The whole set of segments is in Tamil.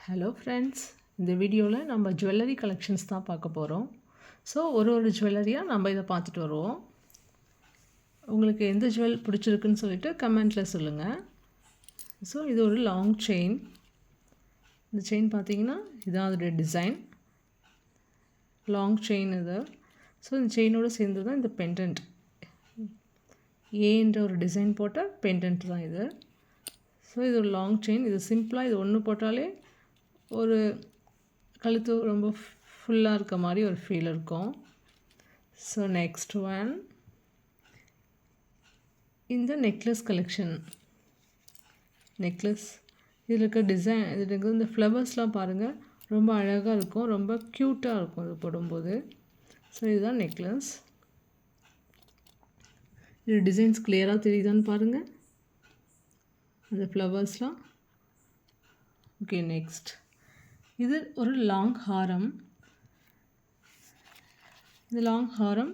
ஹலோ ஃப்ரெண்ட்ஸ், இந்த வீடியோவில் நம்ம ஜுவல்லரி கலெக்ஷன்ஸ் தான் பார்க்க போகிறோம். ஸோ ஒரு ஜுவல்லரியாக நம்ம இதை பார்த்துட்டு வருவோம். உங்களுக்கு எந்த ஜுவல் பிடிச்சிருக்குன்னு சொல்லிட்டு கமெண்ட்டில் சொல்லுங்கள். ஸோ இது ஒரு லாங் செயின். இந்த செயின் பார்த்தீங்கன்னா இதான் அதோடைய டிசைன். லாங் செயின் இது. ஸோ இந்த செயினோடு சேர்ந்து தான் இந்த பெண்டன்ட், ஏன்ற ஒரு டிசைன் போட்ட பெண்டன்ட் தான் இது. ஸோ இது ஒரு லாங் செயின். இது சிம்பிளாக இது ஒன்று போட்டாலே ஒரு கழுத்து ரொம்ப ஃபுல்லாக இருக்க மாதிரி ஒரு ஃபீல் இருக்கும். ஸோ நெக்ஸ்ட் ஒன், இந்த நெக்லஸ் கலெக்ஷன். நெக்லஸ் இதில் இருக்க டிசைன், இதில் இருக்க இந்த ஃப்ளவர்ஸ்லாம் பாருங்கள், ரொம்ப அழகாக இருக்கும், ரொம்ப க்யூட்டாக இருக்கும் இது போடும்போது. ஸோ இதுதான் நெக்லஸ். இது டிசைன்ஸ் கிளியராக தெரியுதான்னு பாருங்கள், அந்த ஃப்ளவர்ஸ்லாம். ஓகே, நெக்ஸ்ட் இது ஒரு லாங் ஹாரம். இது லாங் ஹாரம்.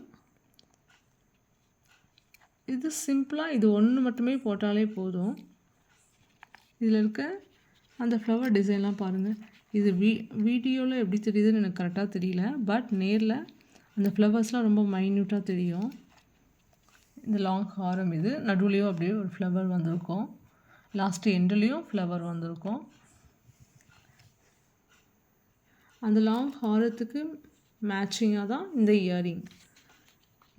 இது சிம்பிளாக இது ஒன்று மட்டுமே போட்டாலே போதும். இதில் இருக்க அந்த ஃப்ளவர் டிசைன்லாம் பாருங்கள். இது வீடியோவில் எப்படி தெரியுதுன்னு எனக்கு கரெக்டாக தெரியல, பட் நேரில் அந்த ஃப்ளவர்ஸ்லாம் ரொம்ப மைன்யூட்டாக தெரியும். இந்த லாங் ஹாரம் இது நடுவுலேயும் அப்படியே ஒரு ஃப்ளவர் வந்திருக்கும், லாஸ்ட்டு எண்டுலேயும் ஃப்ளவர் வந்திருக்கும். அந்த லாங் ஹாரத்துக்கு மேட்சிங்காக தான் இந்த இயரிங்.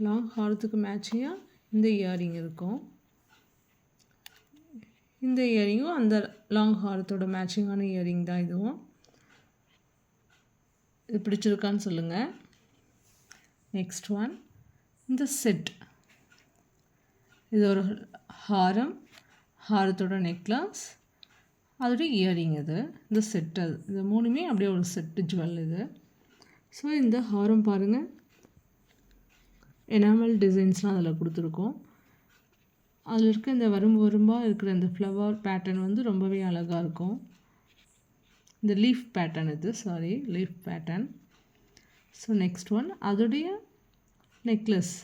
லாங் ஹாரத்துக்கு மேட்சிங்காக இந்த இயரிங் இருக்கும். இந்த இயரிங்கும் அந்த லாங் ஹாரத்தோட மேட்சிங்கான இயரிங் தான் இதுவும். இது பிடிச்சிருக்கான்னு சொல்லுங்கள். நெக்ஸ்ட் ஒன், இந்த செட். இது ஒரு ஹாரம், ஹாரத்தோட நெக்லஸ், அதோட இயரிங். இது இந்த செட்டு, இது மூணுமே அப்படியே ஒரு செட்டு ஜுவல் இது. ஸோ இந்த ஹாரம் பாருங்கள், எனாமல் டிசைன்ஸ்லாம் அதில் கொடுத்துருக்கோம். அதில் இருக்க இந்த வரும்பாக இருக்கிற இந்த ஃப்ளவர் பேட்டர்ன் வந்து ரொம்பவே அழகாக இருக்கும். இந்த லீஃப் பேட்டர்ன் இது, leaf pattern. So next one, அதோடைய நெக்லஸ்.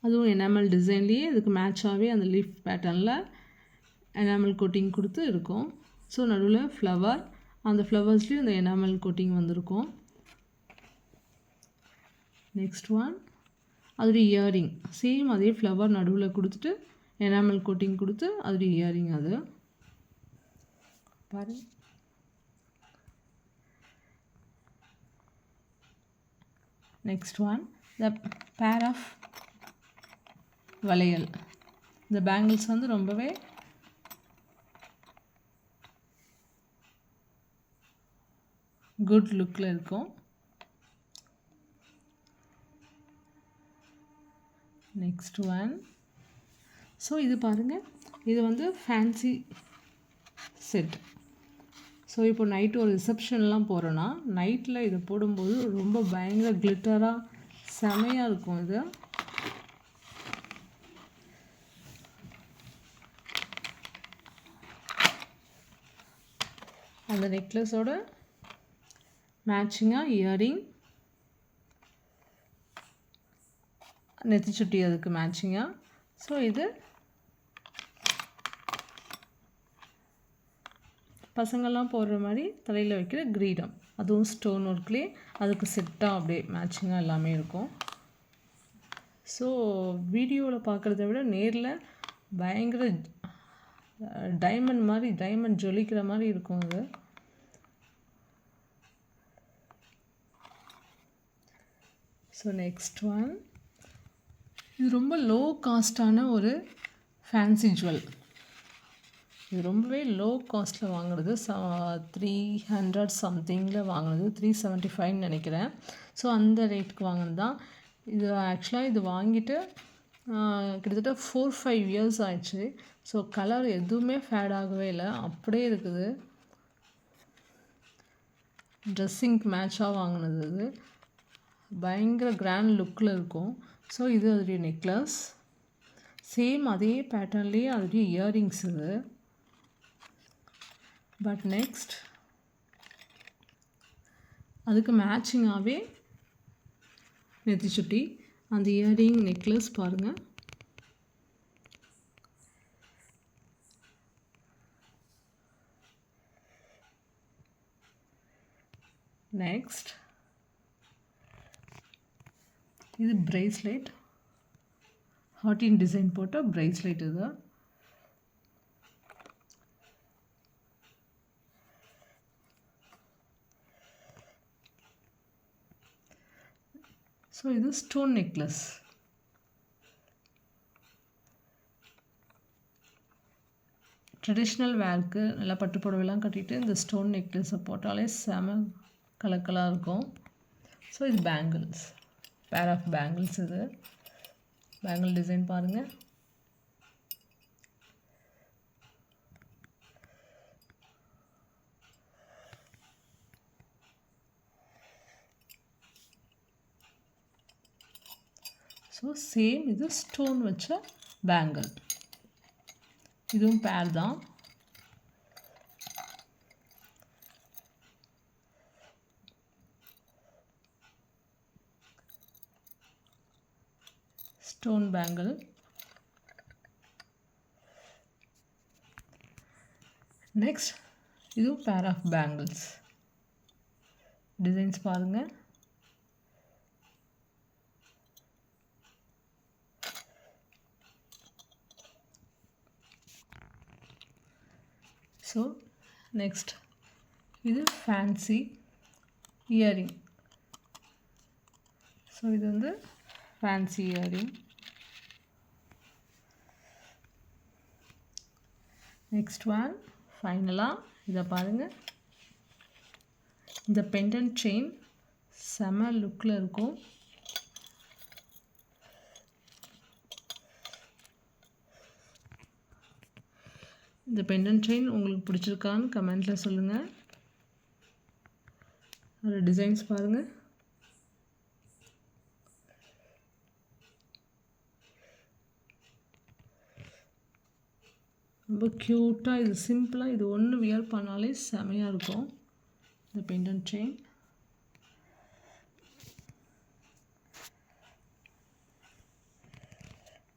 அதுவும் எனாமல் டிசைன்லேயே இதுக்கு மேட்சாகவே அந்த லீஃப் பேட்டர்னில் எனாமல் கோட்டிங் கொடுத்து இருக்கும். ஸோ நடுவில் ஃப்ளவர், அந்த ஃப்ளவர்ஸ்லேயும் இந்த எனாமல் கோட்டிங் வந்திருக்கும். நெக்ஸ்ட் ஒன், அதோடைய இயரிங் சேம் அதே ஃப்ளவர் நடுவில் கொடுத்துட்டு எனாமல் கோட்டிங் கொடுத்து அதோடைய இயரிங் அது பாரு. Next one, the pair of வளையல். இந்த பேங்கிள்ஸ் வந்து ரொம்பவே குட் லுக்கில் இருக்கும். நெக்ஸ்ட் ஒன், ஸோ இது பாருங்கள், இது வந்து ஃபேன்சி செட். ஸோ இப்போ நைட்டு ஒரு ரிசப்ஷன்லாம் போகிறோன்னா நைட்டில் இதை போடும்போது ரொம்ப பயங்கர கிளிட்டராக செமையாக இருக்கும். இது அந்த நெக்லஸோட மேட்சிங்காக இயரிங், நெத்திச்சுட்டி அதுக்கு மேட்சிங்காக. ஸோ இது பசங்கள்லாம் போடுற மாதிரி தலையில் வைக்கிற கிரீடம், அதுவும் ஸ்டோன் ஒர்க்லேயே அதுக்கு செட்டாக அப்படியே மேட்சிங்காக எல்லாமே இருக்கும். ஸோ வீடியோவில் பார்க்குறத விட நேரில் பயங்கர டைமண்ட் ஜொலிக்கிற மாதிரி இருக்கும் இது. ஸோ நெக்ஸ்ட் ஒன், இது ரொம்ப லோ காஸ்டான ஒரு ஃபேன்சி ஜுவல். இது ரொம்பவே லோ காஸ்ட்டில் வாங்கினது, 300 சம்திங்கில் வாங்கினது, 375 நினைக்கிறேன். ஸோ அந்த ரேட்டுக்கு வாங்கினது தான் இது. ஆக்சுவலாக இது வாங்கிட்டு கிட்டத்தட்ட 4-5 இயர்ஸ் ஆயிடுச்சு. ஸோ கலர் எதுவுமே ஃபேட் ஆகவே இல்லை, அப்படியே இருக்குது. ட்ரெஸ்ஸிங்க்கு மேட்சாக வாங்கினது இது. பயங்கர கிராண்ட் லுக்கில் இருக்கும். ஸோ இது அதோடைய நெக்லஸ், சேம் அதே பேட்டர்ன்லேயே அதோடைய இயரிங்ஸ் இது. பட் நெக்ஸ்ட், அதுக்கு மேட்சிங்காகவே நெத்திச்சுட்டி, அந்த இயரிங் நெக்லஸ் பாருங்கள். நெக்ஸ்ட் இது பிரேஸ்லெட், ஹார்ட்டின் டிசைன் போட்ட பிரேஸ்லெட் இது. ஸோ இது ஸ்டோன் நெக்லஸ். ட்ரெடிஷ்னல் வேர்க்கு நல்லா பட்டு புடவைலாம் கட்டிட்டு இந்த ஸ்டோன் நெக்லஸை போட்டாலே செம கலக்கலாக இருக்கும். ஸோ இது பேங்கிள்ஸ், பேர் ஆஃப் பேங்கிள்ஸ். இது பேங்கிள் டிசைன் பாருங்கள். ஸோ சேம் இது ஸ்டோன் வச்ச பேங்கிள், இதுவும் பேர் தான். Stone bangle. நெக்ஸ்ட் இதுவும் பேர் ஆஃப் பேங்கிள்ஸ். டிசைன்ஸ் பாருங்கள். ஸோ நெக்ஸ்ட் இது ஃபேன்சி இயரிங். ஸோ இது வந்து ஃபேன்சி இயரிங். நெக்ஸ்ட் ஒன் ஃபைனலாக இதை பாருங்கள். இந்த பெண்டன்ட் செயின் செம லுக்கில் இருக்கும். இந்த பெண்டன்ட் செயின் உங்களுக்கு பிடிச்சிருக்கான்னு கமெண்ட்டில் சொல்லுங்கள். அதோட டிசைன்ஸ் பாருங்கள். ரொம்ப க்யூட்டாக, இது சிம்பிளாக இது ஒன்று வியர் பண்ணாலே செமையாக இருக்கும் இந்த pendant chain.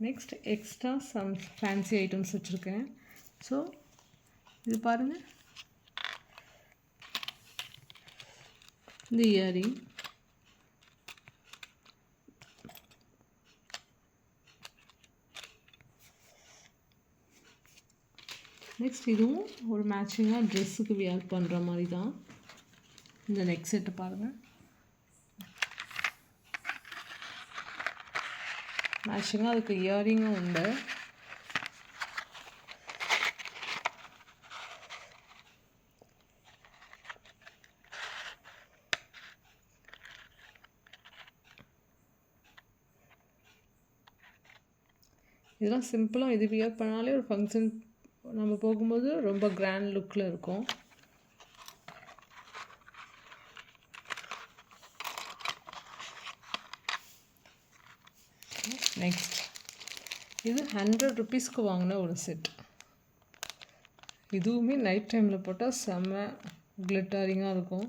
Next extra some fancy items வச்சுருக்கேன். ஸோ இது பாருங்கள். இந்த இயரிங், நெக்ஸ்ட் இதுவும் ஒரு மேட்சிங்காக ட்ரெஸ்ஸுக்கு வியர் பண்ணுற மாதிரி தான். இந்த நெக் செட்டு பாருங்கள். மேட்சிங்காக அதுக்கு இயரிங்கும் உண்டு. இதெல்லாம் சிம்பிளாக இது வியர் பண்ணாலே ஒரு ஃபங்க்ஷன் நம்ம போகும்போது ரொம்ப கிராண்ட் லுக்கில் இருக்கும். நெக்ஸ்ட் இது 100 ருபீஸ்க்கு வாங்கின ஒரு செட். இதுவுமே நைட் டைமில் போட்டால் செம்ம கிளிட்டரிங்காக இருக்கும்.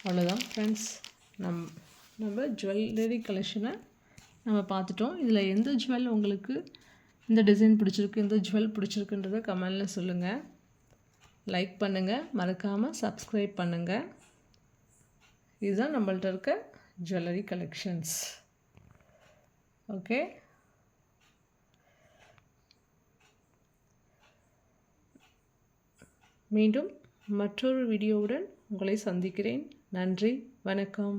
அவ்வளோதான் ஃப்ரெண்ட்ஸ், நம்ம ஜுவல்லரி கலெக்ஷனை நம்ம பார்த்துட்டோம். இதில் எந்த ஜுவல் உங்களுக்கு இந்த டிசைன் பிடிச்சிருக்கு, எந்த ஜுவல் பிடிச்சிருக்குன்றதை கமெண்டில் சொல்லுங்கள். லைக் பண்ணுங்கள், மறக்காமல் சப்ஸ்கிரைப் பண்ணுங்கள். இதுதான் நம்மள்ட்ட இருக்க ஜுவல்லரி கலெக்ஷன்ஸ். ஓகே, மீண்டும் மற்றொரு வீடியோவுடன் உங்களை சந்திக்கிறேன். நன்றி, வணக்கம்.